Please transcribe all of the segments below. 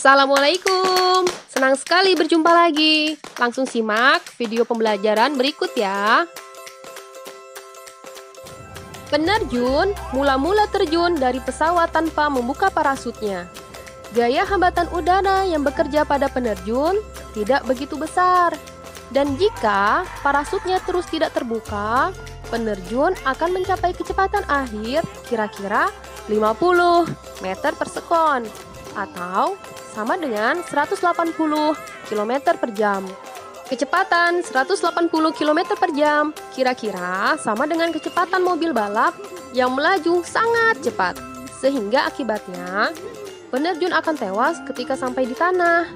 Assalamualaikum, senang sekali berjumpa lagi. Langsung simak video pembelajaran berikut ya. Penerjun mula-mula terjun dari pesawat tanpa membuka parasutnya. Gaya hambatan udara yang bekerja pada penerjun tidak begitu besar. Dan jika parasutnya terus tidak terbuka, penerjun akan mencapai kecepatan akhir kira-kira 50 meter per sekon atau sama dengan 180 km per jam. Kecepatan 180 km per jam kira-kira sama dengan kecepatan mobil balap yang melaju sangat cepat, sehingga akibatnya penerjun akan tewas ketika sampai di tanah.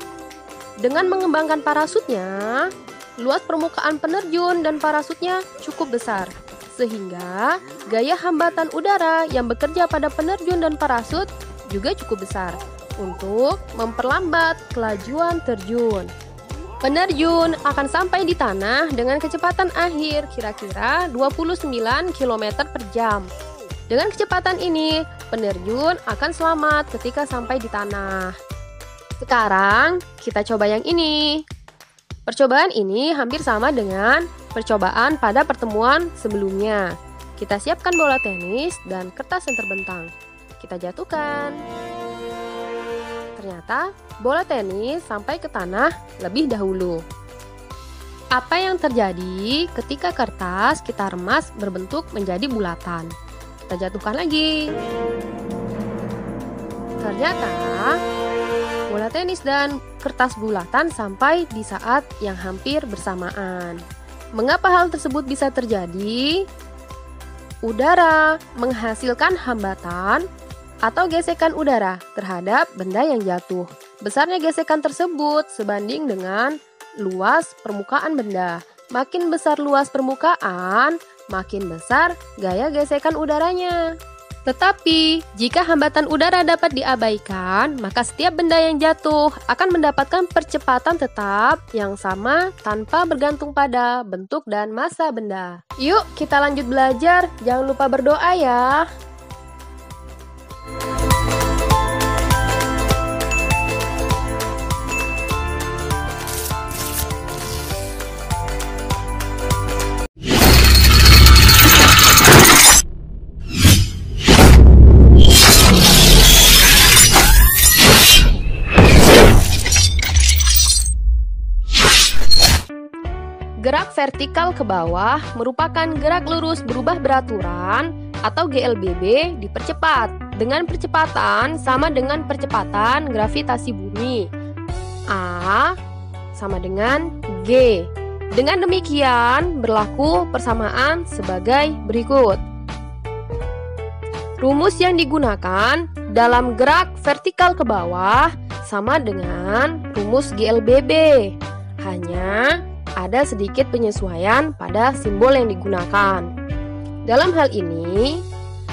Dengan mengembangkan parasutnya, luas permukaan penerjun dan parasutnya cukup besar, sehingga gaya hambatan udara yang bekerja pada penerjun dan parasut juga cukup besar untuk memperlambat kelajuan terjun. Penerjun akan sampai di tanah dengan kecepatan akhir kira-kira 29 km per jam. Dengan kecepatan ini, penerjun akan selamat ketika sampai di tanah. Sekarang, kita coba yang ini. Percobaan ini hampir sama dengan percobaan pada pertemuan sebelumnya. Kita siapkan bola tenis dan kertas yang terbentang. Kita jatuhkan. Ternyata bola tenis sampai ke tanah lebih dahulu. Apa yang terjadi ketika kertas kita remas berbentuk menjadi bulatan? Kita jatuhkan lagi. Ternyata bola tenis dan kertas bulatan sampai di saat yang hampir bersamaan. Mengapa hal tersebut bisa terjadi? Udara menghasilkan hambatan atau gesekan udara terhadap benda yang jatuh. Besarnya gesekan tersebut sebanding dengan luas permukaan benda. Makin besar luas permukaan, makin besar gaya gesekan udaranya. Tetapi, jika hambatan udara dapat diabaikan, maka setiap benda yang jatuh akan mendapatkan percepatan tetap yang sama tanpa bergantung pada bentuk dan massa benda. Yuk, kita lanjut belajar. Jangan lupa berdoa ya. Gerak vertikal ke bawah merupakan gerak lurus berubah beraturan atau GLBB dipercepat dengan percepatan sama dengan percepatan gravitasi bumi. A sama dengan G. Dengan demikian berlaku persamaan sebagai berikut. Rumus yang digunakan dalam gerak vertikal ke bawah sama dengan rumus GLBB. Hanya ada sedikit penyesuaian pada simbol yang digunakan. Dalam hal ini,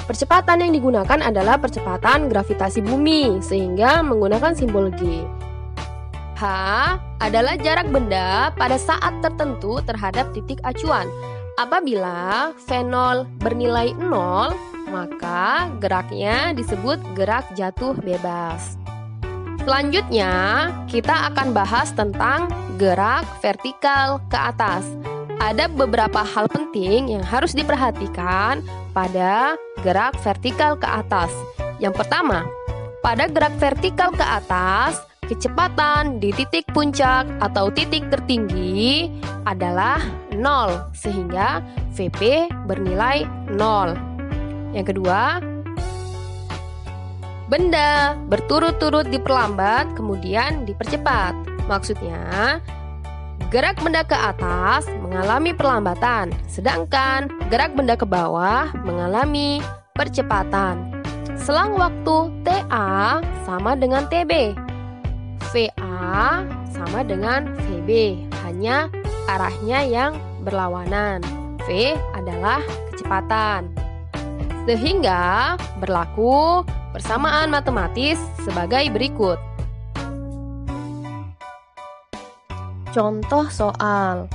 percepatan yang digunakan adalah percepatan gravitasi bumi, sehingga menggunakan simbol G. H adalah jarak benda pada saat tertentu terhadap titik acuan. Apabila V0 bernilai 0, maka geraknya disebut gerak jatuh bebas. Selanjutnya, kita akan bahas tentang gerak vertikal ke atas. Ada beberapa hal penting yang harus diperhatikan pada gerak vertikal ke atas. Yang pertama, pada gerak vertikal ke atas, kecepatan di titik puncak atau titik tertinggi adalah 0, sehingga Vp bernilai 0. Yang kedua, benda berturut-turut diperlambat kemudian dipercepat. Maksudnya, gerak benda ke atas mengalami perlambatan, sedangkan gerak benda ke bawah mengalami percepatan. Selang waktu TA sama dengan TB. VA sama dengan VB, hanya arahnya yang berlawanan. V adalah kecepatan. Sehingga berlaku persamaan matematis sebagai berikut. Contoh soal.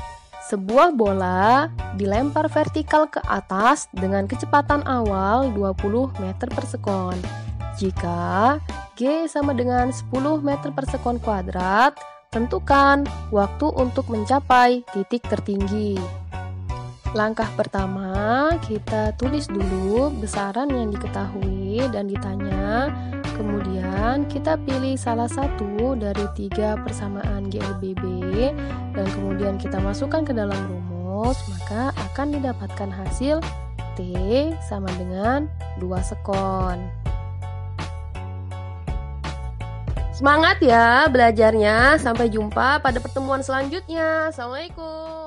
Sebuah bola dilempar vertikal ke atas dengan kecepatan awal 20 meter per sekon. Jika G sama dengan 10 meter per sekon kuadrat, tentukan waktu untuk mencapai titik tertinggi. Langkah pertama, kita tulis dulu besaran yang diketahui dan ditanya. Kemudian kita pilih salah satu dari 3 persamaan GLBB dan kemudian kita masukkan ke dalam rumus, maka akan didapatkan hasil T sama dengan 2 sekon. Semangat ya belajarnya, sampai jumpa pada pertemuan selanjutnya. Assalamualaikum.